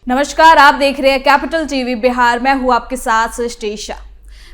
नमस्कार, आप देख रहे हैं कैपिटल टीवी बिहार। मैं हूं आपके साथ सृष्टि शाह।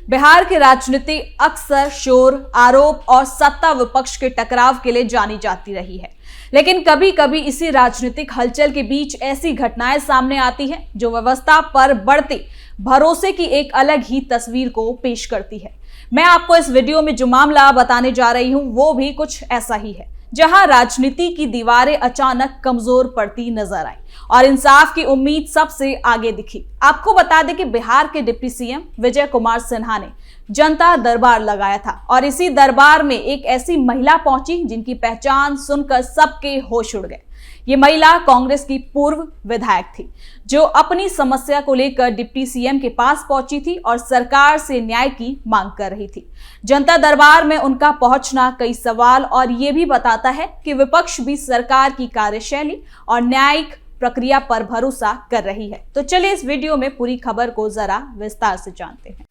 बिहार की राजनीति अक्सर शोर, आरोप और सत्ता विपक्ष के टकराव के लिए जानी जाती रही है, लेकिन कभी कभी इसी राजनीतिक हलचल के बीच ऐसी घटनाएं सामने आती हैं जो व्यवस्था पर बढ़ते भरोसे की एक अलग ही तस्वीर को पेश करती है। मैं आपको इस वीडियो में जो मामला बताने जा रही हूं वो भी कुछ ऐसा ही है, जहां राजनीति की दीवारें अचानक कमजोर पड़ती नजर आई और इंसाफ की उम्मीद सबसे आगे दिखी। आपको बता दें कि बिहार के डिप्टी सीएम विजय कुमार सिन्हा ने जनता दरबार लगाया था और इसी दरबार में एक ऐसी महिला पहुंची जिनकी पहचान सुनकर सबके होश उड़ गए। ये महिला कांग्रेस की पूर्व विधायक थी जो अपनी समस्या को लेकर डिप्टी सीएम के पास पहुंची थी और सरकार से न्याय की मांग कर रही थी। जनता दरबार में उनका पहुंचना कई सवाल और ये भी बताता है कि विपक्ष भी सरकार की कार्यशैली और न्यायिक प्रक्रिया पर भरोसा कर रही है। तो चलिए इस वीडियो में पूरी खबर को जरा विस्तार से जानते हैं।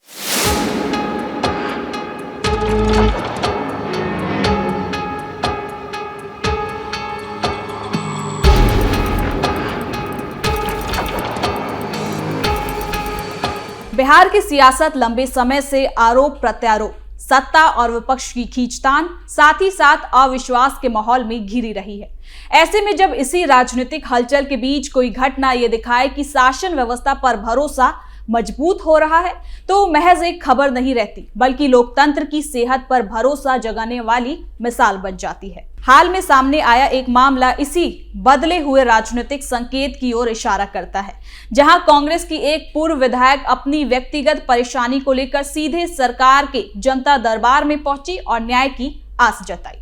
बिहार की सियासत लंबे समय से आरोप प्रत्यारोप, सत्ता और विपक्ष की खींचतान, साथ ही साथ अविश्वास के माहौल में घिरी रही है। ऐसे में जब इसी राजनीतिक हलचल के बीच कोई घटना ये दिखाए कि शासन व्यवस्था पर भरोसा मजबूत हो रहा है, तो महज एक खबर नहीं रहती, बल्कि लोकतंत्र की सेहत पर भरोसा जगाने वाली मिसाल बन जाती है। हाल में सामने आया एक मामला इसी बदले हुए राजनीतिक संकेत की ओर इशारा करता है, जहां कांग्रेस की एक पूर्व विधायक अपनी व्यक्तिगत परेशानी को लेकर सीधे सरकार के जनता दरबार में पहुंची और न्याय की आस जताई।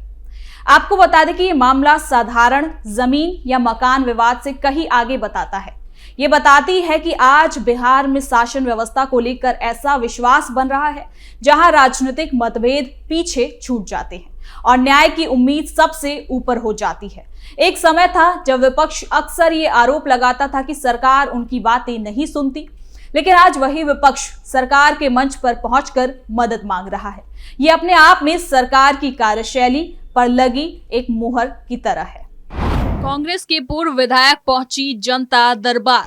आपको बता दें कि ये मामला साधारण जमीन या मकान विवाद से कहीं आगे बताता है। ये बताती है कि आज बिहार में शासन व्यवस्था को लेकर ऐसा विश्वास बन रहा है जहां राजनीतिक मतभेद पीछे छूट जाते हैं और न्याय की उम्मीद सबसे ऊपर हो जाती है। एक समय था जब विपक्ष अक्सर ये आरोप लगाता था कि सरकार उनकी बातें नहीं सुनती, लेकिन आज वही विपक्ष सरकार के मंच पर पहुंचकर मदद मांग रहा है। ये अपने आप में सरकार की कार्यशैली पर लगी एक मुहर की तरह है। कांग्रेस के पूर्व विधायक पहुंची जनता दरबार,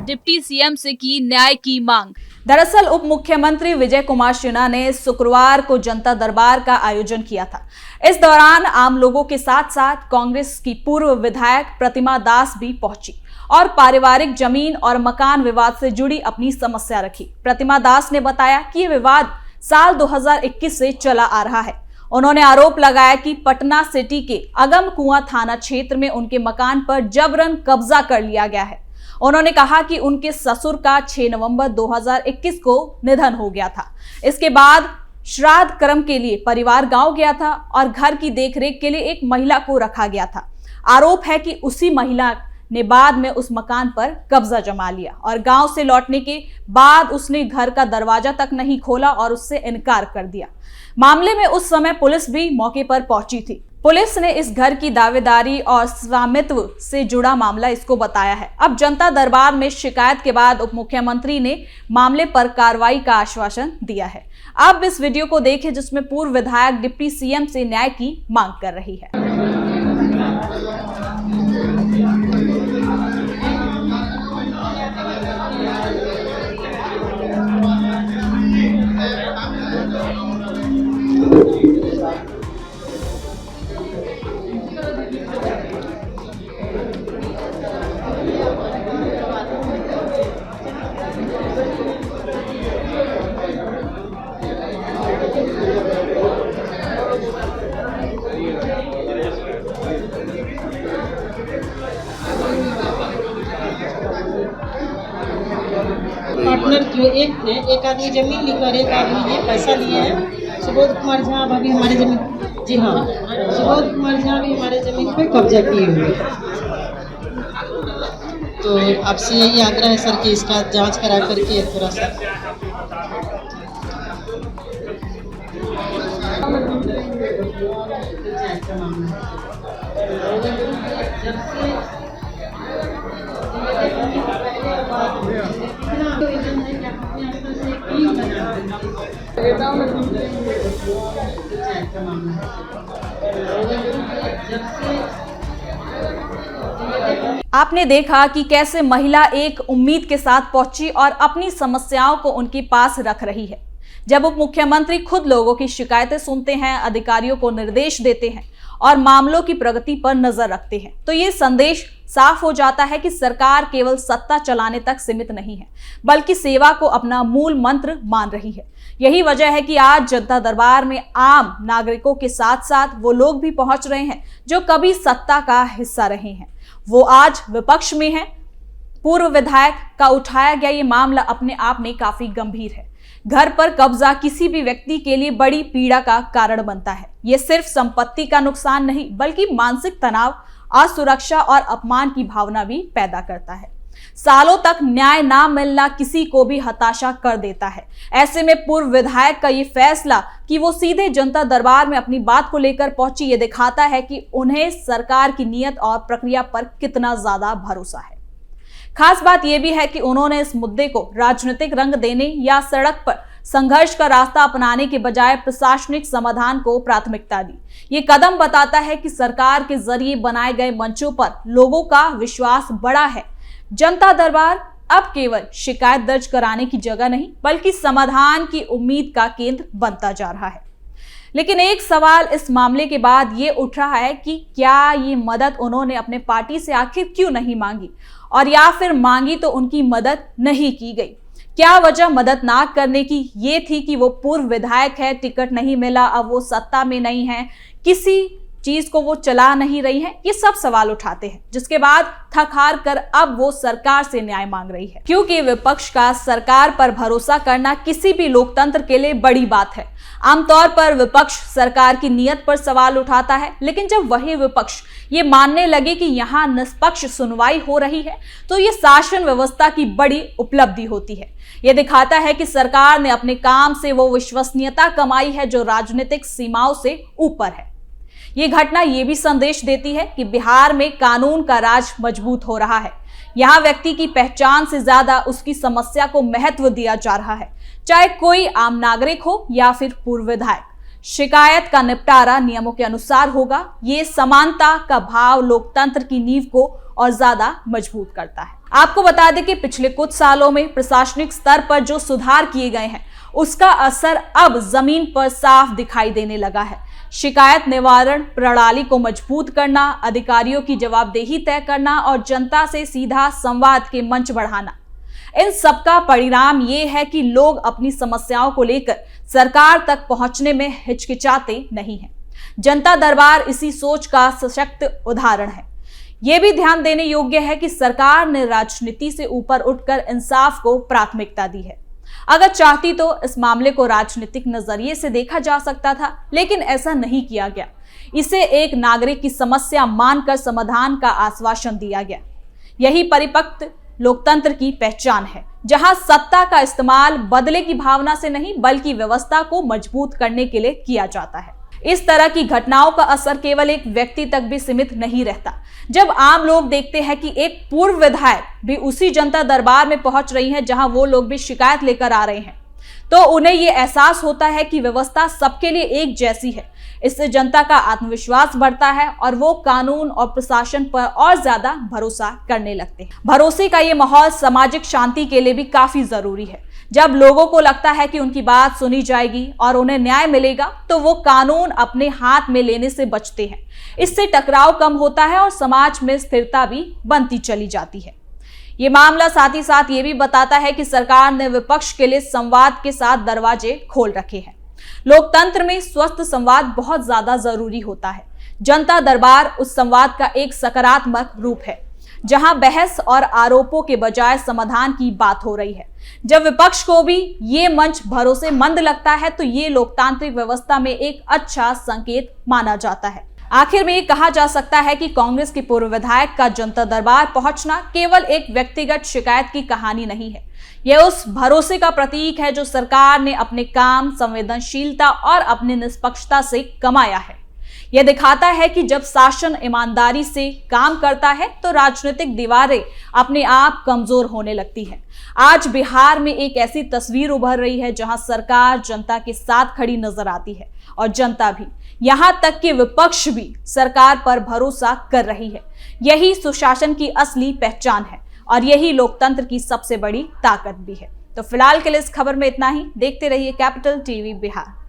डिप्टी सीएम से की न्याय की मांग। दरअसल उप मुख्यमंत्री विजय कुमार सिन्हा ने शुक्रवार को जनता दरबार का आयोजन किया था। इस दौरान आम लोगों के साथ साथ कांग्रेस की पूर्व विधायक प्रतिमा दास भी पहुंची और पारिवारिक जमीन और मकान विवाद से जुड़ी अपनी समस्या रखी। प्रतिमा दास ने बताया कि ये विवाद साल 2021 से चला आ रहा है। उन्होंने आरोप लगाया कि पटना सिटी के अगम कुआं थाना क्षेत्र में उनके मकान पर जबरन कब्जा कर लिया गया है। उन्होंने कहा कि उनके ससुर का 6 नवंबर 2021 को निधन हो गया था। इसके बाद श्राद्ध कर्म के लिए परिवार गांव गया था और घर की देखरेख के लिए एक महिला को रखा गया था। आरोप है कि उसी महिला ने बाद में उस मकान पर कब्जा जमा लिया और गांव से लौटने के बाद उसने घर का दरवाजा तक नहीं खोला और उससे इनकार कर दिया। मामले में उस समय पुलिस भी मौके पर पहुंची थी। पुलिस ने इस घर की दावेदारी और स्वामित्व से जुड़ा मामला इसको बताया है। अब जनता दरबार में शिकायत के बाद उप मुख्यमंत्री ने मामले पर कार्रवाई का आश्वासन दिया है। अब इस वीडियो को देखें जिसमें पूर्व विधायक डिप्टी सीएम से न्याय की मांग कर रही है। पार्टनर जो एक थे, एक आदमी जमीन लेकर एक आदमी ये पैसा लिए हैं। सुबोध कुमार झा अभी हमारे जमीन, जी हाँ, सुबोध कुमार झा भी हमारे जमीन पे कब्जा किए हुए। तो आपसे यही आग्रह है सर कि इसका जांच करा करके थोड़ा सा आपने देखा कि कैसे महिला एक उम्मीद के साथ पहुंची और अपनी समस्याओं को उनके पास रख रही है। जब उप मुख्यमंत्री खुद लोगों की शिकायतें सुनते हैं, अधिकारियों को निर्देश देते हैं और मामलों की प्रगति पर नजर रखते हैं, तो ये संदेश साफ हो जाता है कि सरकार केवल सत्ता चलाने तक सीमित नहीं है, बल्कि सेवा को अपना मूल मंत्र मान रही है। यही वजह है कि आज जनता दरबार में आम नागरिकों के साथ साथ वो लोग भी पहुंच रहे हैं जो कभी सत्ता का हिस्सा रहे हैं। वो आज विपक्ष में हैं। पूर्व विधायक का उठाया गया ये मामला अपने आप में काफी गंभीर है। घर पर कब्जा किसी भी व्यक्ति के लिए बड़ी पीड़ा का कारण बनता है। ये सिर्फ संपत्ति का नुकसान नहीं, बल्कि मानसिक तनाव, असुरक्षा और अपमान की भावना भी पैदा करता है। सालों तक न्याय ना मिलना किसी को भी हताशा कर देता है। ऐसे में पूर्व विधायक का ये फैसला कि वो सीधे जनता दरबार में अपनी बात को लेकर पहुंची, ये दिखाता है कि उन्हें सरकार की नीयत और प्रक्रिया पर कितना ज्यादा भरोसा है। खास बात यह भी है कि उन्होंने इस मुद्दे को राजनीतिक रंग देने या सड़क पर संघर्ष का रास्ता अपनाने के बजाय प्रशासनिक समाधान को प्राथमिकता दी। ये कदम बताता है कि सरकार के जरिए बनाए गए मंचों पर लोगों का विश्वास बढ़ा है। जनता दरबार अब केवल शिकायत दर्ज कराने की जगह नहीं, बल्कि समाधान की उम्मीद का केंद्र बनता जा रहा है। लेकिन एक सवाल इस मामले के बाद ये उठ रहा है कि क्या ये मदद उन्होंने अपने पार्टी से आखिर क्यों नहीं मांगी, और या फिर मांगी तो उनकी मदद नहीं की गई। क्या वजह मदद ना करने की ये थी कि वो पूर्व विधायक है, टिकट नहीं मिला, अब वो सत्ता में नहीं है, किसी चीज को वो चला नहीं रही है? ये सब सवाल उठाते हैं, जिसके बाद थक हार कर अब वो सरकार से न्याय मांग रही है। क्योंकि विपक्ष का सरकार पर भरोसा करना किसी भी लोकतंत्र के लिए बड़ी बात है। आमतौर पर विपक्ष सरकार की नीयत पर सवाल उठाता है, लेकिन जब वही विपक्ष ये मानने लगे कि यहाँ निष्पक्ष सुनवाई हो रही है, तो ये शासन व्यवस्था की बड़ी उपलब्धि होती है। ये दिखाता है कि सरकार ने अपने काम से वो विश्वसनीयता कमाई है जो राजनीतिक सीमाओं से ऊपर है। ये घटना ये भी संदेश देती है कि बिहार में कानून का राज मजबूत हो रहा है। यहाँ व्यक्ति की पहचान से ज्यादा उसकी समस्या को महत्व दिया जा रहा है, चाहे कोई आम नागरिक हो या फिर पूर्व विधायक। शिकायत का निपटारा नियमों के अनुसार होगा। ये समानता का भाव लोकतंत्र की नींव को और ज्यादा मजबूत करता है। आपको बता दें कि पिछले कुछ सालों में प्रशासनिक स्तर पर जो सुधार किए गए हैं, उसका असर अब जमीन पर साफ दिखाई देने लगा है। शिकायत निवारण प्रणाली को मजबूत करना, अधिकारियों की जवाबदेही तय करना और जनता से सीधा संवाद के मंच बढ़ाना, इन सबका परिणाम ये है कि लोग अपनी समस्याओं को लेकर सरकार तक पहुंचने में हिचकिचाते नहीं हैं। जनता दरबार इसी सोच का सशक्त उदाहरण है। यह भी ध्यान देने योग्य है कि सरकार ने राजनीति से ऊपर उठकर इंसाफ को प्राथमिकता दी है। अगर चाहती तो इस मामले को राजनीतिक नजरिए से देखा जा सकता था, लेकिन ऐसा नहीं किया गया। इसे एक नागरिक की समस्या मानकर समाधान का आश्वासन दिया गया। यही परिपक्व लोकतंत्र की पहचान है, जहां सत्ता का इस्तेमाल बदले की भावना से नहीं, बल्कि व्यवस्था को मजबूत करने के लिए किया जाता है। इस तरह की घटनाओं का असर केवल एक व्यक्ति तक भी सीमित नहीं रहता। जब आम लोग देखते हैं कि एक पूर्व विधायक भी उसी जनता दरबार में पहुंच रही है जहां वो लोग भी शिकायत लेकर आ रहे हैं, तो उन्हें ये एहसास होता है कि व्यवस्था सबके लिए एक जैसी है। इससे जनता का आत्मविश्वास बढ़ता है और वो कानून और प्रशासन पर और ज्यादा भरोसा करने लगते हैं। भरोसे का ये माहौल सामाजिक शांति के लिए भी काफी जरूरी है। जब लोगों को लगता है कि उनकी बात सुनी जाएगी और उन्हें न्याय मिलेगा, तो वो कानून अपने हाथ में लेने से बचते हैं। इससे टकराव कम होता है और समाज में स्थिरता भी बनती चली जाती है। ये मामला साथ ही साथ ये भी बताता है कि सरकार ने विपक्ष के लिए संवाद के साथ दरवाजे खोल रखे हैं। लोकतंत्र में स्वस्थ संवाद बहुत ज्यादा जरूरी होता है। जनता दरबार उस संवाद का एक सकारात्मक रूप है, जहां बहस और आरोपों के बजाय समाधान की बात हो रही है। जब विपक्ष को भी ये मंच भरोसेमंद लगता है, तो ये लोकतांत्रिक व्यवस्था में एक अच्छा संकेत माना जाता है। आखिर में ये कहा जा सकता है कि कांग्रेस के पूर्व विधायक का जनता दरबार पहुंचना केवल एक व्यक्तिगत शिकायत की कहानी नहीं है। यह उस भरोसे का प्रतीक है जो सरकार ने अपने काम, संवेदनशीलता और अपनी निष्पक्षता से कमाया है। यह दिखाता है कि जब शासन ईमानदारी से काम करता है तो राजनीतिक दीवारें अपने आप कमजोर होने लगती है। आज बिहार में एक ऐसी तस्वीर उभर रही है जहां सरकार जनता के साथ खड़ी नजर आती है और जनता भी, यहां तक कि विपक्ष भी सरकार पर भरोसा कर रही है। यही सुशासन की असली पहचान है और यही लोकतंत्र की सबसे बड़ी ताकत भी है। तो फिलहाल के लिए इस खबर में इतना ही। देखते रहिए कैपिटल टीवी बिहार।